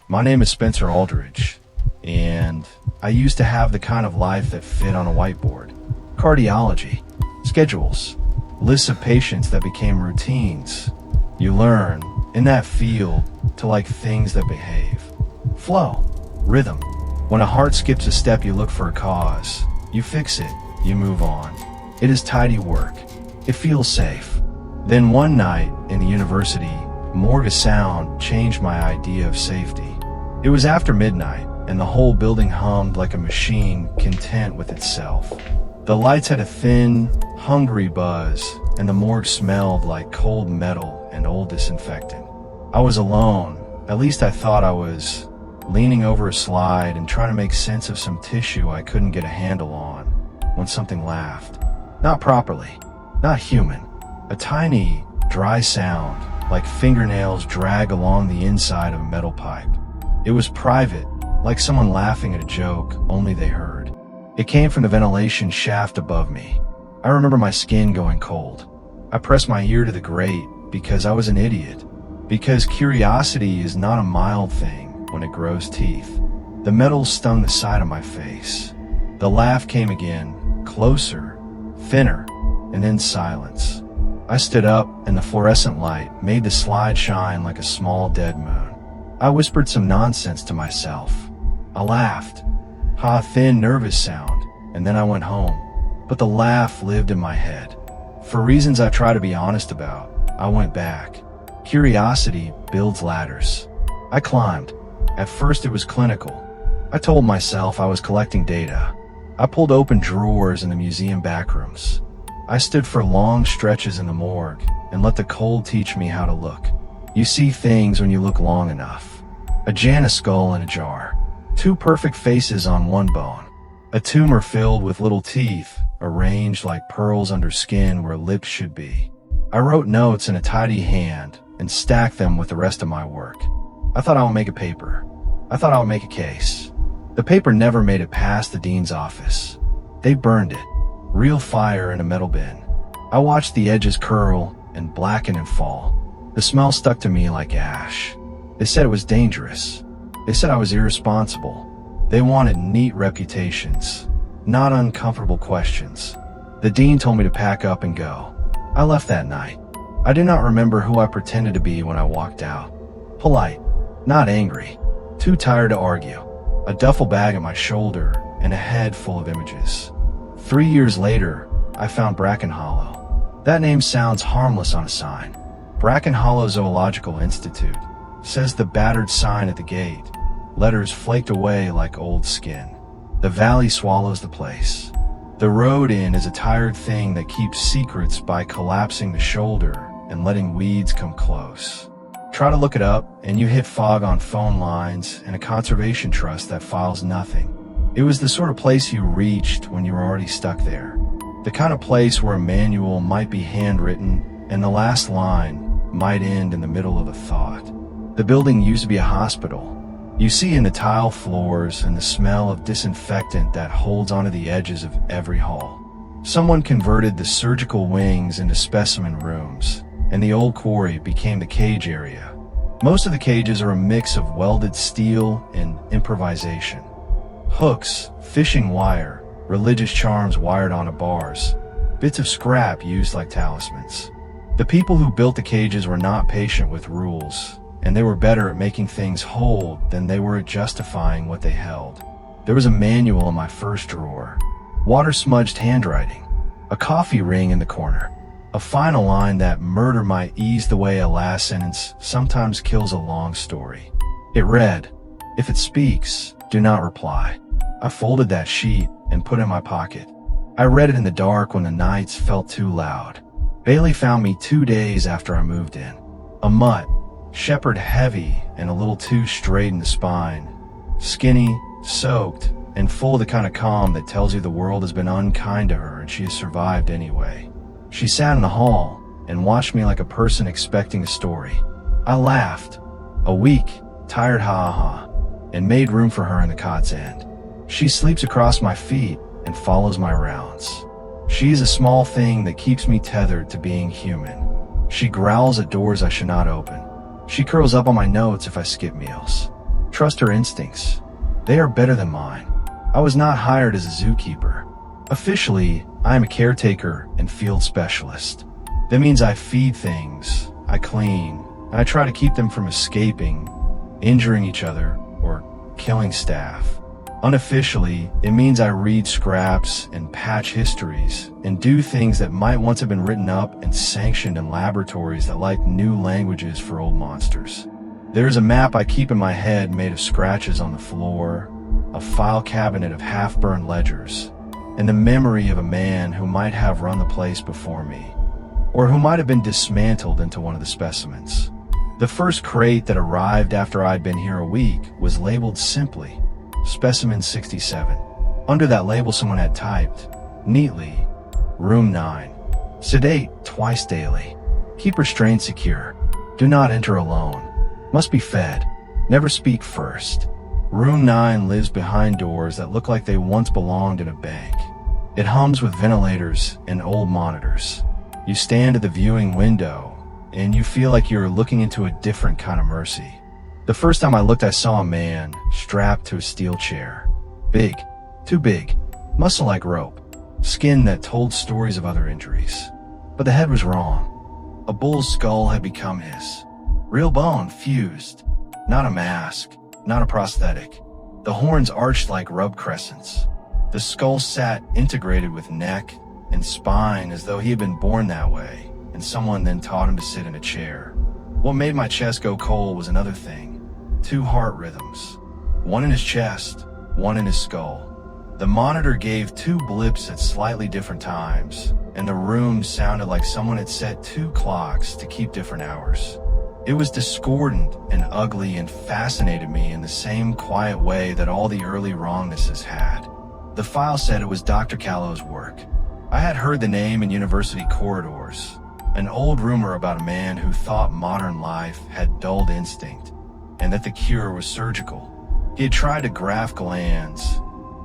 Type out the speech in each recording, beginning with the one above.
My name is Spencer Aldridge, and I used to have the kind of life that fit on a whiteboard. Cardiology, schedules, lists of patients that became routines. You learn, in that field, to like things that behave. Flow, rhythm. When a heart skips a step, you look for a cause. You fix it, you move on. It is tidy work. It feels safe. Then one night in the university, morgue sound changed my idea of safety. It was after midnight, and the whole building hummed like a machine content with itself. The lights had a thin, hungry buzz, and the morgue smelled like cold metal and old disinfectant. I was alone, at least I thought I was, leaning over a slide and trying to make sense of some tissue I couldn't get a handle on, when something laughed. Not properly, not human. A tiny, dry sound, like fingernails drag along the inside of a metal pipe. It was private, like someone laughing at a joke only they heard. It came from the ventilation shaft above me. I remember my skin going cold. I pressed my ear to the grate because I was an idiot. Because curiosity is not a mild thing when it grows teeth. The metal stung the side of my face. The laugh came again, closer, thinner, and then silence. I stood up, and the fluorescent light made the slide shine like a small dead moon. I whispered some nonsense to myself. I laughed. A thin, nervous sound, and then I went home. But the laugh lived in my head. For reasons I try to be honest about, I went back. Curiosity builds ladders. I climbed. At first it was clinical. I told myself I was collecting data. I pulled open drawers in the museum backrooms. I stood for long stretches in the morgue and let the cold teach me how to look. You see things when you look long enough. A Janus skull in a jar. 2 perfect faces on one bone. A tumor filled with little teeth, arranged like pearls under skin where lips should be. I wrote notes in a tidy hand and stacked them with the rest of my work. I thought I would make a paper. I thought I would make a case. The paper never made it past the dean's office. They burned it. Real fire in a metal bin. I watched the edges curl and blacken and fall. The smell stuck to me like ash. They said it was dangerous. They said I was irresponsible. They wanted neat reputations, not uncomfortable questions. The dean told me to pack up and go. I left that night. I do not remember who I pretended to be when I walked out. Polite, not angry, too tired to argue. A duffel bag at my shoulder and a head full of images. 3 years later, I found Bracken Hollow. That name sounds harmless on a sign. Bracken Hollow Zoological Institute, says the battered sign at the gate. Letters flaked away like old skin. The valley swallows the place. The road in is a tired thing that keeps secrets by collapsing the shoulder and letting weeds come close. Try to look it up, and you hit fog on phone lines and a conservation trust that files nothing. It was the sort of place you reached when you were already stuck there. The kind of place where a manual might be handwritten and the last line might end in the middle of a thought. The building used to be a hospital. You see in the tile floors and the smell of disinfectant that holds onto the edges of every hall. Someone converted the surgical wings into specimen rooms, and the old quarry became the cage area. Most of the cages are a mix of welded steel and improvisation. Hooks, fishing wire, religious charms wired onto bars, bits of scrap used like talismans. The people who built the cages were not patient with rules, and they were better at making things hold than they were at justifying what they held. There was a manual in my first drawer, water-smudged handwriting, a coffee ring in the corner, a final line that murder might ease the way a last sentence sometimes kills a long story. It read, "If it speaks, do not reply." I folded that sheet and put it in my pocket. I read it in the dark when the nights felt too loud. Bailey found me 2 days after I moved in. A mutt, shepherd heavy and a little too straight in the spine. Skinny, soaked, and full of the kind of calm that tells you the world has been unkind to her and she has survived anyway. She sat in the hall and watched me like a person expecting a story. I laughed, a weak, tired ha-ha, and made room for her in the cot's end. She sleeps across my feet and follows my rounds. She is a small thing that keeps me tethered to being human. She growls at doors I should not open. She curls up on my notes if I skip meals. Trust her instincts. They are better than mine. I was not hired as a zookeeper. Officially, I am a caretaker and field specialist. That means I feed things, I clean, and I try to keep them from escaping, injuring each other, or killing staff. Unofficially, it means I read scraps and patch histories and do things that might once have been written up and sanctioned in laboratories that like new languages for old monsters. There's a map I keep in my head made of scratches on the floor, a file cabinet of half-burned ledgers, and the memory of a man who might have run the place before me, or who might have been dismantled into one of the specimens. The first crate that arrived after I'd been here a week was labeled simply Specimen 67. Under that label someone had typed, neatly, Room 9. Sedate twice daily. Keep restraint secure. Do not enter alone. Must be fed. Never speak first. Room 9 lives behind doors that look like they once belonged in a bank. It hums with ventilators and old monitors. You stand at the viewing window, and you feel like you're looking into a different kind of mercy. The first time I looked, I saw a man strapped to a steel chair. Big, too big, muscle like rope, skin that told stories of other injuries. But the head was wrong. A bull's skull had become his. Real bone fused. Not a mask, not a prosthetic. The horns arched like rub crescents. The skull sat integrated with neck and spine as though he had been born that way, and someone then taught him to sit in a chair. What made my chest go cold was another thing. 2 heart rhythms. One in his chest, one in his skull. The monitor gave 2 blips at slightly different times, and the room sounded like someone had set 2 clocks to keep different hours. It was discordant and ugly and fascinated me in the same quiet way that all the early wrongnesses had. The file said it was Dr. Callow's work. I had heard the name in university corridors, an old rumor about a man who thought modern life had dulled instinct, and that the cure was surgical. He had tried to graft glands,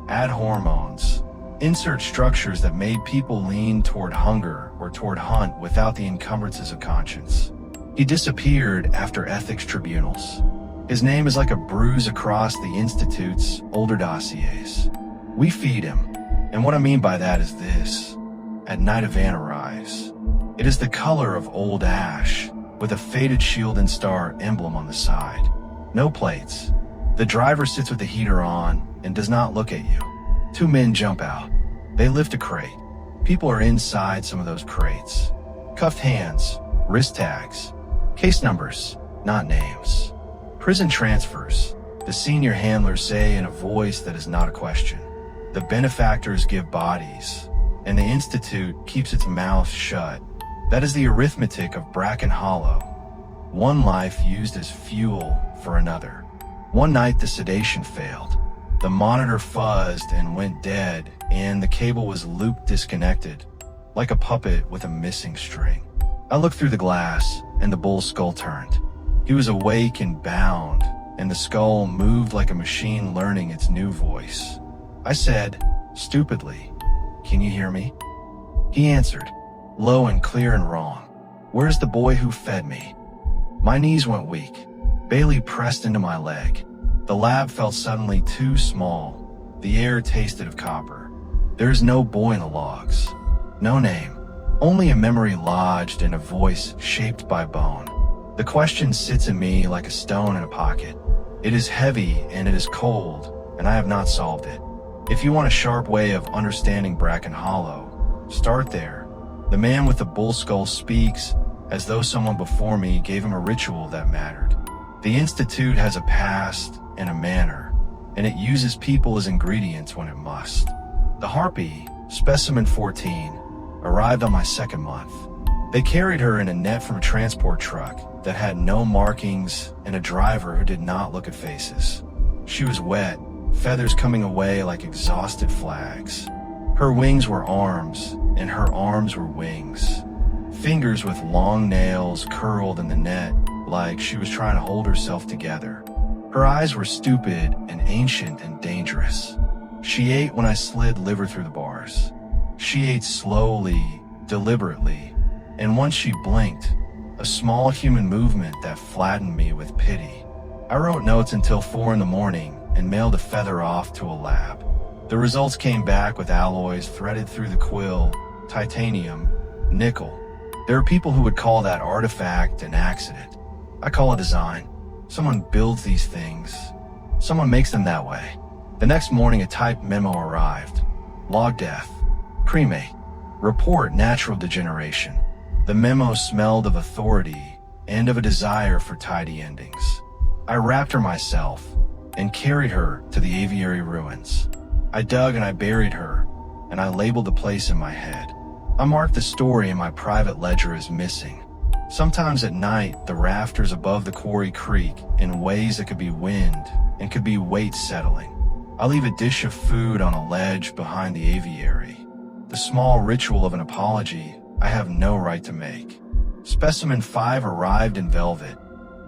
add hormones, insert structures that made people lean toward hunger or toward hunt without the encumbrances of conscience. He disappeared after ethics tribunals. His name is like a bruise across the Institute's older dossiers. We feed him, and what I mean by that is this. At night a van arrives. It is the color of old ash, with a faded shield and star emblem on the side. No plates. The driver sits with the heater on and does not look at you. 2 men jump out. They lift a crate. People are inside some of those crates. Cuffed hands, wrist tags, case numbers, not names. Prison transfers, the senior handlers say in a voice that is not a question. The benefactors give bodies, and the Institute keeps its mouth shut. That is the arithmetic of Bracken Hollow. One life used as fuel for another. One night the sedation failed. The monitor fuzzed and went dead, and the cable was loop disconnected, like a puppet with a missing string. I looked through the glass, and the bull's skull turned. He was awake and bound, and the skull moved like a machine learning its new voice. I said, stupidly, "Can you hear me?" He answered, low and clear and wrong, "Where's the boy who fed me?" My knees went weak. Bailey pressed into my leg. The lab felt suddenly too small. The air tasted of copper. There is no boy in the logs. No name. Only a memory lodged in a voice shaped by bone. The question sits in me like a stone in a pocket. It is heavy and it is cold, and I have not solved it. If you want a sharp way of understanding Bracken Hollow, start there. The man with the bull skull speaks as though someone before me gave him a ritual that mattered. The Institute has a past and a manner, and it uses people as ingredients when it must. The Harpy, Specimen 14, arrived on my 2nd month. They carried her in a net from a transport truck that had no markings and a driver who did not look at faces. She was wet, feathers coming away like exhausted flags. Her wings were arms, and her arms were wings. Fingers with long nails curled in the net like she was trying to hold herself together. Her eyes were stupid and ancient and dangerous. She ate when I slid liver through the bars. She ate slowly, deliberately, and once she blinked, a small human movement that flattened me with pity. I wrote notes until 4 in the morning and mailed a feather off to a lab. The results came back with alloys threaded through the quill, titanium, nickel. There are people who would call that artifact an accident. I call it design. Someone builds these things. Someone makes them that way. The next morning, a typed memo arrived. Log death. Cremate. Report natural degeneration. The memo smelled of authority and of a desire for tidy endings. I wrapped her myself and carried her to the aviary ruins. I dug and I buried her, and I labeled the place in my head. I marked the story in my private ledger as missing. Sometimes at night, the rafters above the quarry creak in ways that could be wind and could be weight settling. I leave a dish of food on a ledge behind the aviary. The small ritual of an apology I have no right to make. Specimen 5 arrived in velvet,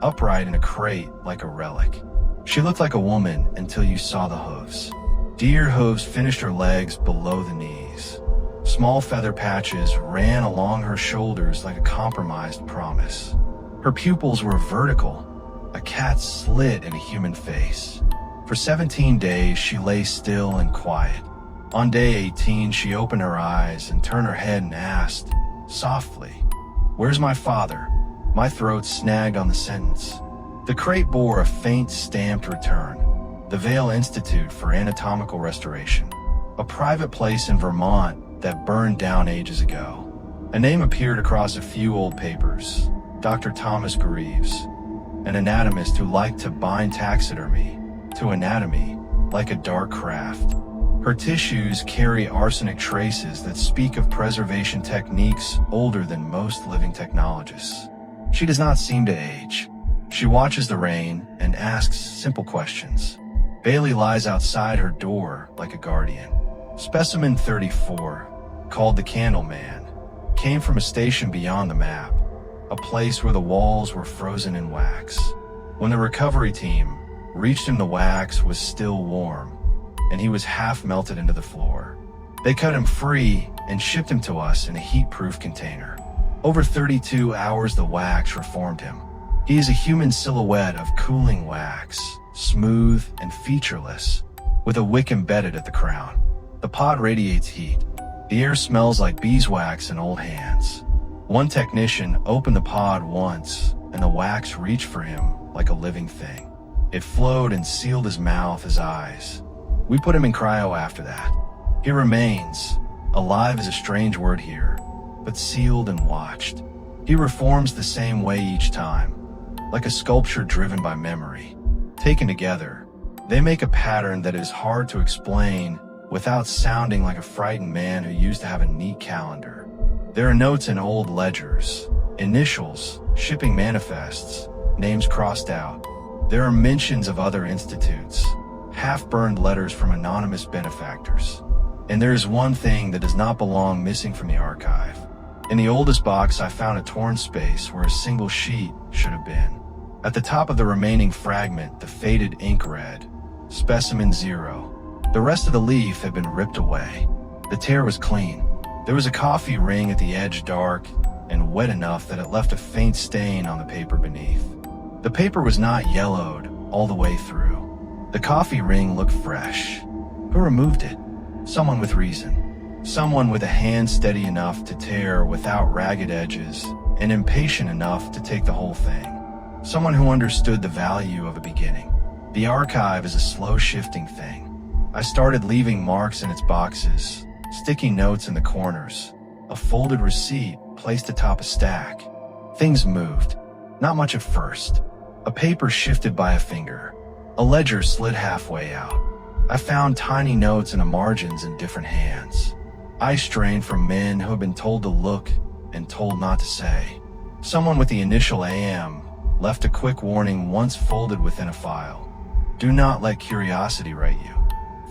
upright in a crate like a relic. She looked like a woman until you saw the hooves. Deer hooves finished her legs below the knees. Small feather patches ran along her shoulders like a compromised promise. Her pupils were vertical, a cat's slit in a human face. For 17 days, she lay still and quiet. On day 18, she opened her eyes and turned her head and asked, softly, "Where's my father?" My throat snagged on the sentence. The crate bore a faint stamped return. The Vail Institute for Anatomical Restoration, a private place in Vermont that burned down ages ago. A name appeared across a few old papers. Dr. Thomas Greaves, an anatomist who liked to bind taxidermy to anatomy like a dark craft. Her tissues carry arsenic traces that speak of preservation techniques older than most living technologists. She does not seem to age. She watches the rain and asks simple questions. Bailey lies outside her door like a guardian. Specimen 34, called the Candle Man, came from a station beyond the map, a place where the walls were frozen in wax. When the recovery team reached him, the wax was still warm, and he was half melted into the floor. They cut him free and shipped him to us in a heat-proof container. Over 32 hours, the wax reformed him. He is a human silhouette of cooling wax, smooth and featureless, with a wick embedded at the crown. The pod radiates heat. The air smells like beeswax and old hands. One technician opened the pod once, and the wax reached for him like a living thing. It flowed and sealed his mouth, his eyes. We put him in cryo after that. He remains. Alive is a strange word here, but sealed and watched. He reforms the same way each time, like a sculpture driven by memory. Taken together, they make a pattern that is hard to explain without sounding like a frightened man who used to have a neat calendar. There are notes in old ledgers, initials, shipping manifests, names crossed out. There are mentions of other institutes, half-burned letters from anonymous benefactors. And there is one thing that does not belong missing from the archive. In the oldest box, I found a torn space where a single sheet should have been. At the top of the remaining fragment, the faded ink read, Specimen Zero. The rest of the leaf had been ripped away. The tear was clean. There was a coffee ring at the edge, dark and wet enough that it left a faint stain on the paper beneath. The paper was not yellowed all the way through. The coffee ring looked fresh. Who removed it? Someone with reason. Someone with a hand steady enough to tear without ragged edges and impatient enough to take the whole thing. Someone who understood the value of a beginning. The archive is a slow-shifting thing. I started leaving marks in its boxes, sticky notes in the corners, a folded receipt placed atop a stack. Things moved. Not much at first. A paper shifted by a finger. A ledger slid halfway out. I found tiny notes in the margins in different hands. I strained from men who had been told to look and told not to say. Someone with the initial AM left a quick warning once folded within a file. Do not let curiosity write you.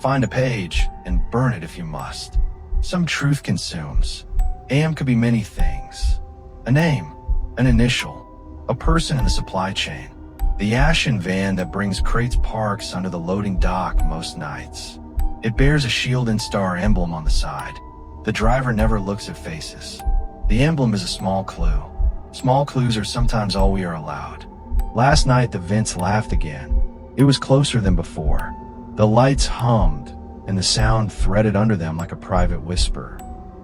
Find a page and burn it if you must. Some truth consumes. AM could be many things. A name, an initial, a person in the supply chain. The ashen van that brings crates parks under the loading dock most nights. It bears a shield and star emblem on the side. The driver never looks at faces. The emblem is a small clue. Small clues are sometimes all we are allowed. Last night the vents laughed again. It was closer than before. The lights hummed, and the sound threaded under them like a private whisper.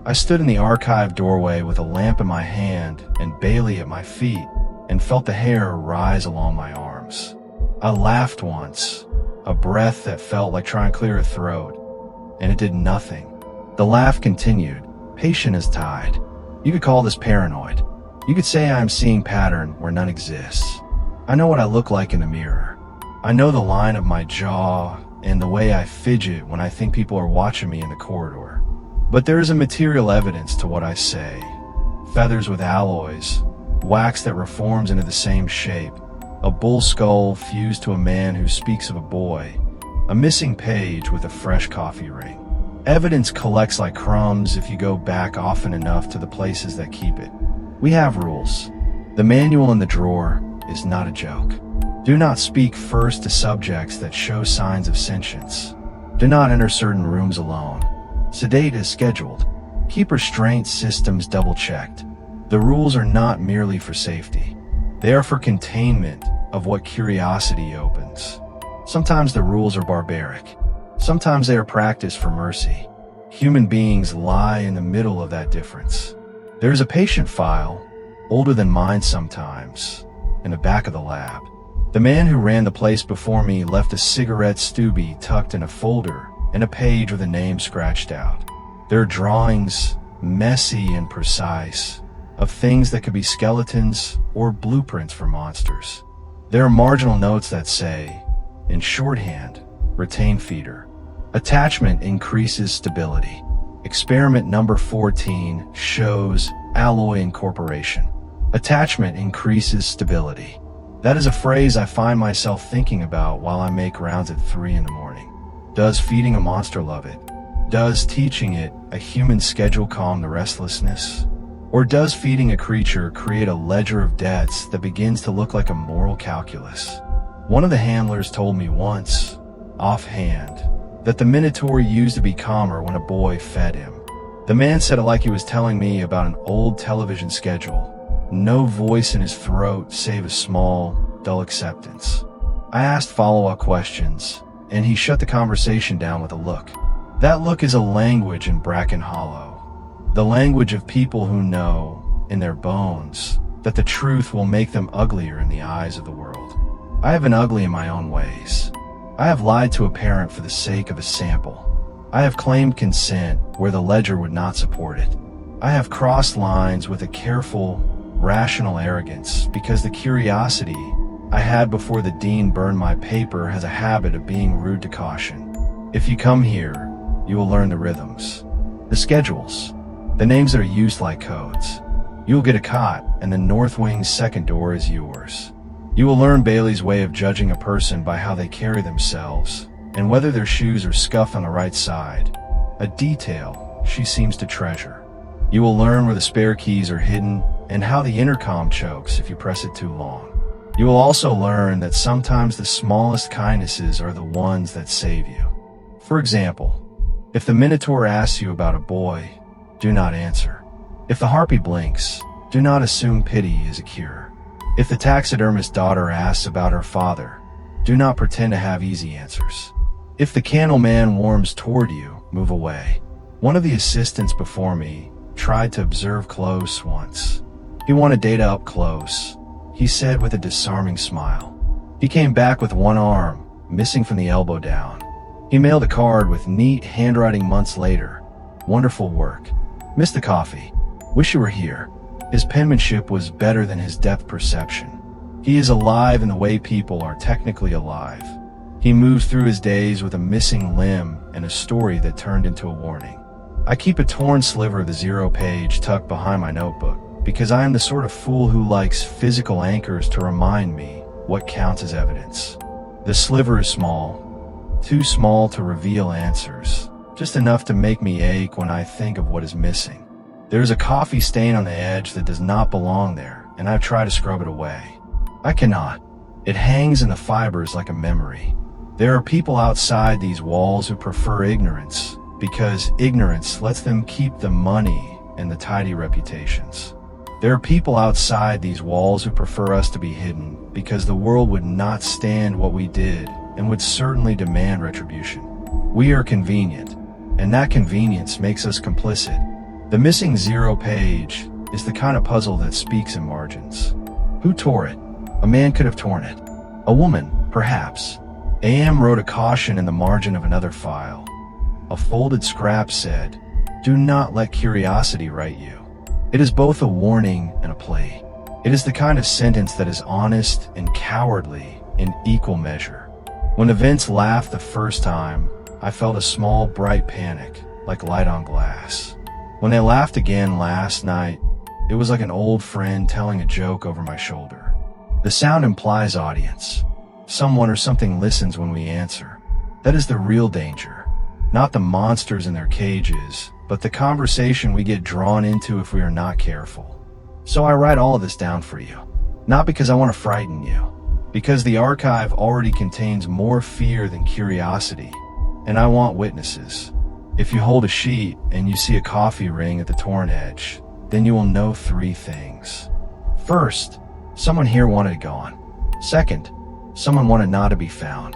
I stood in the archive doorway with a lamp in my hand and Bailey at my feet, and felt the hair rise along my arms. I laughed once, a breath that felt like trying to clear a throat, and it did nothing. The laugh continued, patient as tide. You could call this paranoid. You could say I am seeing pattern where none exists. I know what I look like in the mirror. I know the line of my jaw and the way I fidget when I think people are watching me in the corridor. But there is a material evidence to what I say. Feathers with alloys, wax that reforms into the same shape, a bull skull fused to a man who speaks of a boy, a missing page with a fresh coffee ring. Evidence collects like crumbs if you go back often enough to the places that keep it. We have rules. The manual in the drawer is not a joke. Do not speak first to subjects that show signs of sentience. Do not enter certain rooms alone. Sedate as scheduled. Keep restraint systems double-checked. The rules are not merely for safety. They are for containment of what curiosity opens. Sometimes the rules are barbaric. Sometimes they are practiced for mercy. Human beings lie in the middle of that difference. There is a patient file, older than mine sometimes, in the back of the lab. The man who ran the place before me left a cigarette stubby tucked in a folder and a page with a name scratched out. There are drawings, messy and precise, of things that could be skeletons or blueprints for monsters. There are marginal notes that say, in shorthand, retain feeder. Attachment increases stability. Experiment number 14 shows alloy incorporation. Attachment increases stability. That is a phrase I find myself thinking about while I make rounds at 3 in the morning. Does feeding a monster love it? Does teaching it a human schedule calm the restlessness? Or does feeding a creature create a ledger of debts that begins to look like a moral calculus? One of the handlers told me once, offhand, that the Minotaur used to be calmer when a boy fed him. The man said it like he was telling me about an old television schedule. No voice in his throat save a small, dull acceptance. I asked follow-up questions, and he shut the conversation down with a look. That look is a language in Bracken Hollow. The language of people who know, in their bones, that the truth will make them uglier in the eyes of the world. I have been ugly in my own ways. I have lied to a parent for the sake of a sample. I have claimed consent where the ledger would not support it. I have crossed lines with a careful, rational arrogance because the curiosity I had before the dean burned my paper has a habit of being rude to caution. If you come here, you will learn the rhythms, the schedules, the names that are used like codes. You will get a cot, and the North Wing's second door is yours. You will learn Bailey's way of judging a person by how they carry themselves, and whether their shoes are scuffed on the right side, a detail she seems to treasure. You will learn where the spare keys are hidden, and how the intercom chokes if you press it too long. You will also learn that sometimes the smallest kindnesses are the ones that save you. For example, if the Minotaur asks you about a boy, do not answer. If the Harpy blinks, do not assume pity is a cure. If the taxidermist daughter asks about her father, do not pretend to have easy answers. If the candle man warms toward you, move away. One of the assistants before me tried to observe close once. He wanted data up close, he said with a disarming smile. He came back with one arm, missing from the elbow down. He mailed a card with neat handwriting months later. Wonderful work. Missed the coffee. Wish you were here. His penmanship was better than his depth perception. He is alive in the way people are technically alive. He moves through his days with a missing limb and a story that turned into a warning. I keep a torn sliver of the Zero page tucked behind my notebook, because I am the sort of fool who likes physical anchors to remind me what counts as evidence. The sliver is small, too small to reveal answers, just enough to make me ache when I think of what is missing. There is a coffee stain on the edge that does not belong there, and I've tried to scrub it away. I cannot. It hangs in the fibers like a memory. There are people outside these walls who prefer ignorance, because ignorance lets them keep the money and the tidy reputations. There are people outside these walls who prefer us to be hidden because the world would not stand what we did and would certainly demand retribution. We are convenient, and that convenience makes us complicit. The missing zero page is the kind of puzzle that speaks in margins. Who tore it? A man could have torn it. A woman, perhaps. AM wrote a caution in the margin of another file. A folded scrap said, "Do not let curiosity write you." It is both a warning and a plea. It is the kind of sentence that is honest and cowardly in equal measure. When events laughed the first time, I felt a small, bright panic, like light on glass. When they laughed again last night, it was like an old friend telling a joke over my shoulder. The sound implies audience. Someone or something listens when we answer. That is the real danger. Not the monsters in their cages, but the conversation we get drawn into if we are not careful. So I write all of this down for you. Not because I want to frighten you, because the archive already contains more fear than curiosity, and I want witnesses. If you hold a sheet and you see a coffee ring at the torn edge, then you will know 3 things. First, someone here wanted it gone. Second, someone wanted not to be found.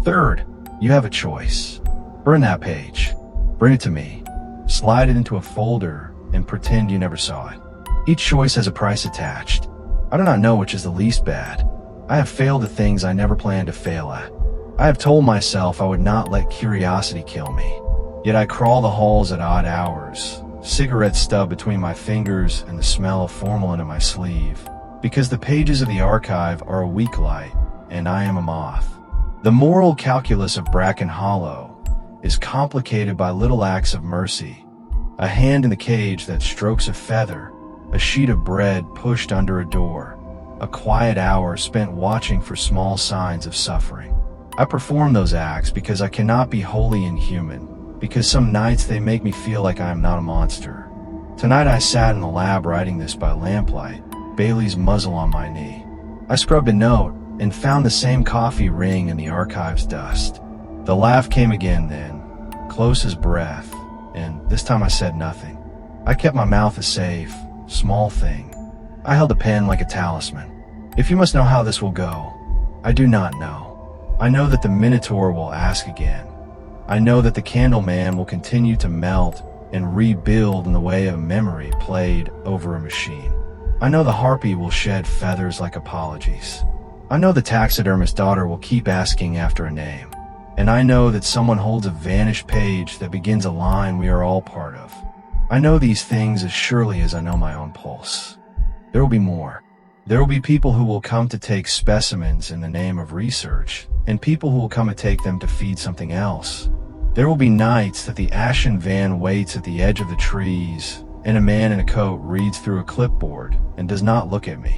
Third, you have a choice. Burn that page. Bring it to me. Slide it into a folder and pretend you never saw it. Each choice has a price attached. I do not know which is the least bad. I have failed at things I never planned to fail at. I have told myself I would not let curiosity kill me. Yet I crawl the halls at odd hours, cigarette stub between my fingers and the smell of formalin in my sleeve, because the pages of the archive are a weak light, and I am a moth. The moral calculus of Bracken Hollow is complicated by little acts of mercy. A hand in the cage that strokes a feather, a sheet of bread pushed under a door, a quiet hour spent watching for small signs of suffering. I perform those acts because I cannot be wholly inhuman, because some nights they make me feel like I am not a monster. Tonight I sat in the lab writing this by lamplight, Bailey's muzzle on my knee. I scrubbed a note and found the same coffee ring in the archive's dust. The laugh came again then, close as breath, and this time I said nothing. I kept my mouth a safe, small thing. I held a pen like a talisman. If you must know how this will go, I do not know. I know that the Minotaur will ask again. I know that the Candleman will continue to melt and rebuild in the way of memory played over a machine. I know the Harpy will shed feathers like apologies. I know the taxidermist daughter will keep asking after a name. And I know that someone holds a vanished page that begins a line we are all part of. I know these things as surely as I know my own pulse. There will be more. There will be people who will come to take specimens in the name of research, and people who will come to take them to feed something else. There will be nights that the ashen van waits at the edge of the trees, and a man in a coat reads through a clipboard and does not look at me.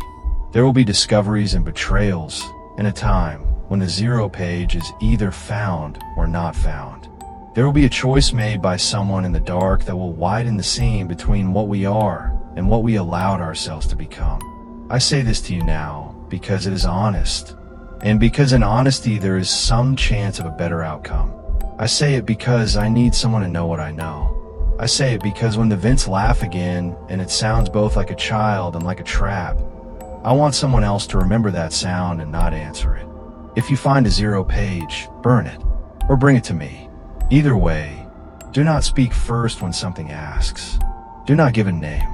There will be discoveries and betrayals, and a time when the zero page is either found or not found. There will be a choice made by someone in the dark that will widen the seam between what we are and what we allowed ourselves to become. I say this to you now because it is honest, and because in honesty there is some chance of a better outcome. I say it because I need someone to know what I know. I say it because when the vents laugh again and it sounds both like a child and like a trap, I want someone else to remember that sound and not answer it. If you find a zero page, burn it, or bring it to me. Either way, do not speak first when something asks. Do not give a name.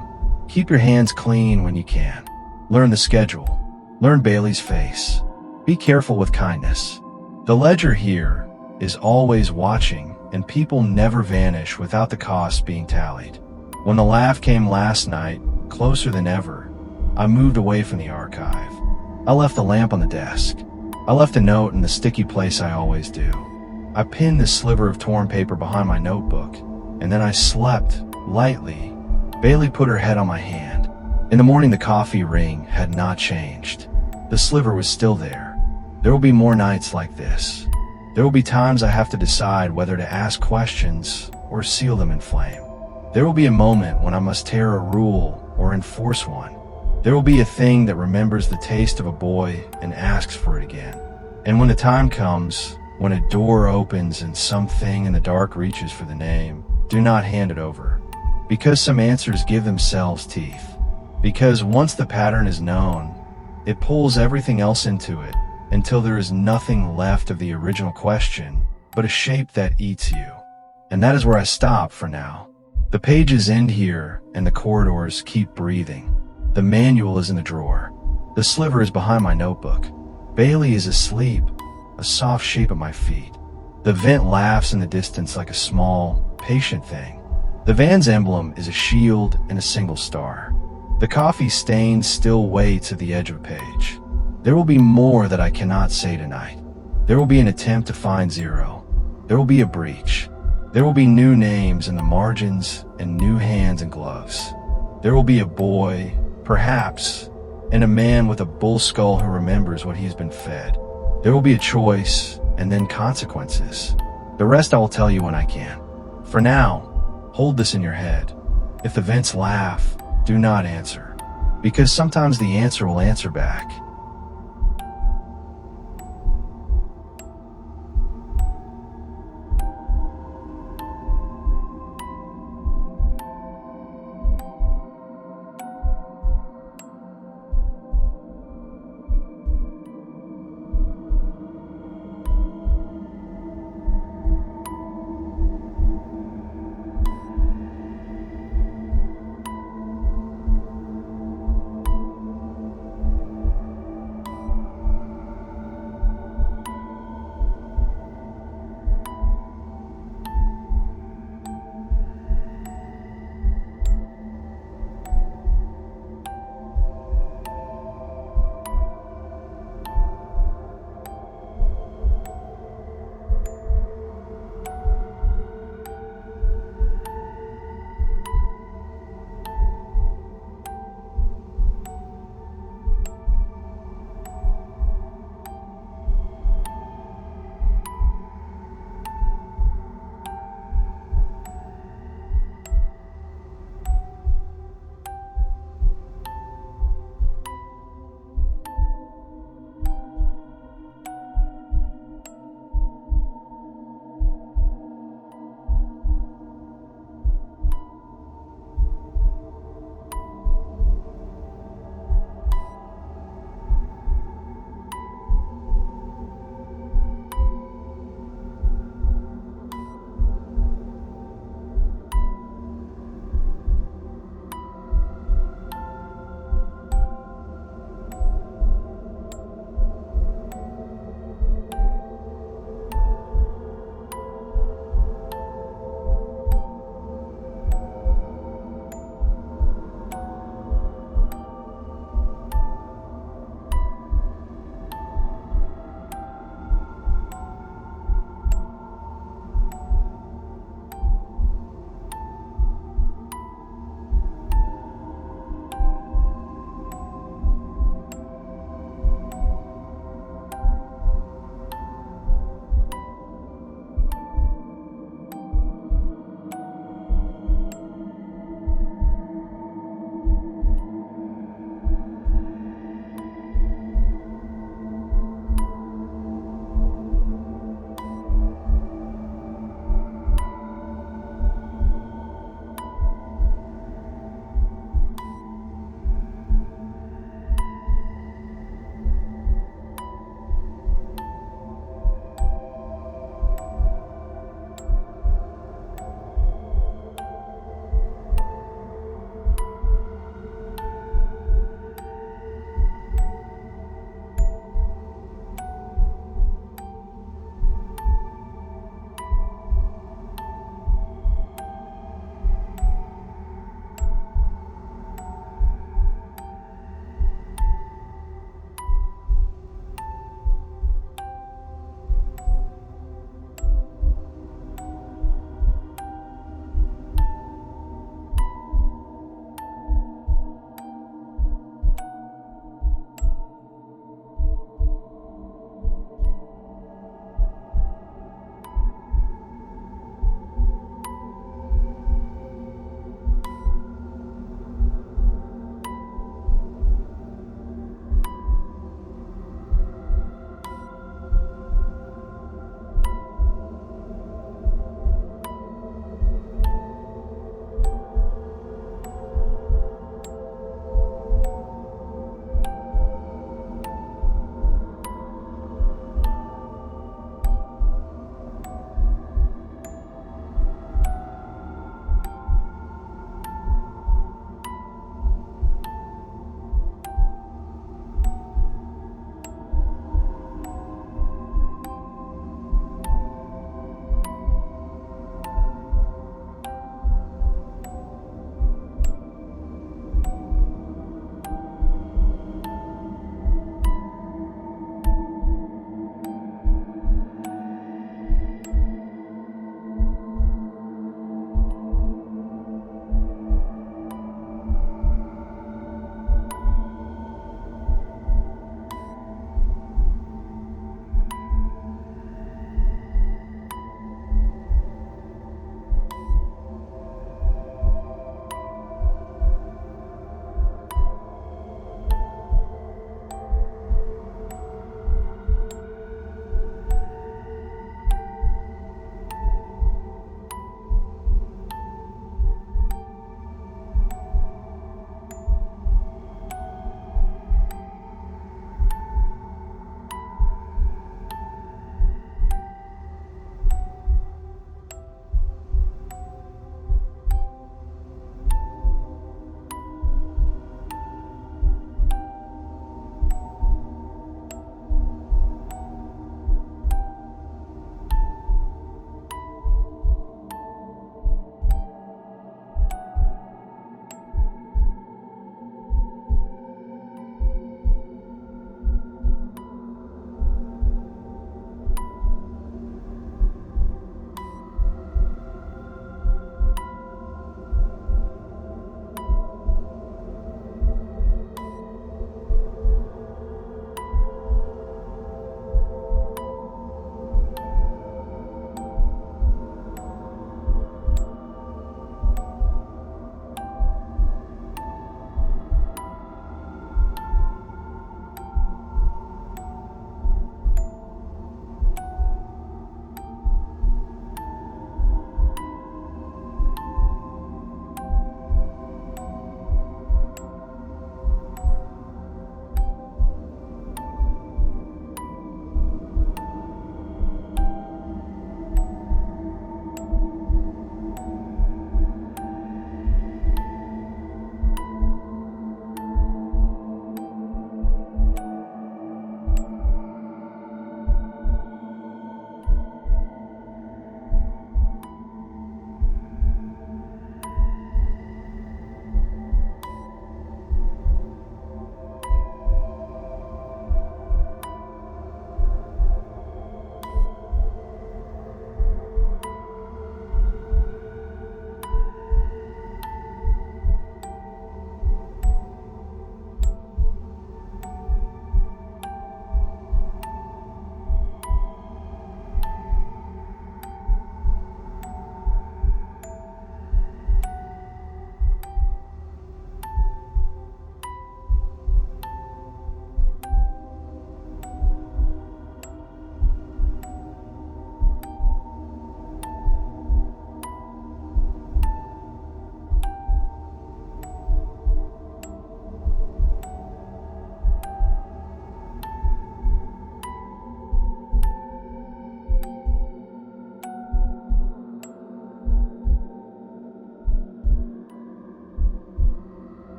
Keep your hands clean when you can. Learn the schedule. Learn Bailey's face. Be careful with kindness. The ledger here is always watching, and people never vanish without the cost being tallied. When the laugh came last night, closer than ever, I moved away from the archive. I left the lamp on the desk. I left a note in the sticky place I always do. I pinned this sliver of torn paper behind my notebook, and then I slept lightly. Bailey put her head on my hand. In the morning, the coffee ring had not changed. The sliver was still there. There will be more nights like this. There will be times I have to decide whether to ask questions or seal them in flame. There will be a moment when I must tear a rule or enforce one. There will be a thing that remembers the taste of a boy and asks for it again. And when the time comes, when a door opens and something in the dark reaches for the name, do not hand it over. Because some answers give themselves teeth. Because once the pattern is known, it pulls everything else into it until there is nothing left of the original question but a shape that eats you. And that is where I stop for now. The pages end here and the corridors keep breathing. The manual is in the drawer. The sliver is behind my notebook. Bailey is asleep, a soft shape at my feet. The vent laughs in the distance like a small, patient thing. The van's emblem is a shield and a single star. The coffee stain still waits at the edge of a page. There will be more that I cannot say tonight. There will be an attempt to find Zero. There will be a breach. There will be new names in the margins and new hands and gloves. There will be a boy, perhaps, and a man with a bull skull who remembers what he has been fed. There will be a choice and then consequences. The rest I will tell you when I can. For now, hold this in your head. If the vents laugh, do not answer, because sometimes the answer will answer back.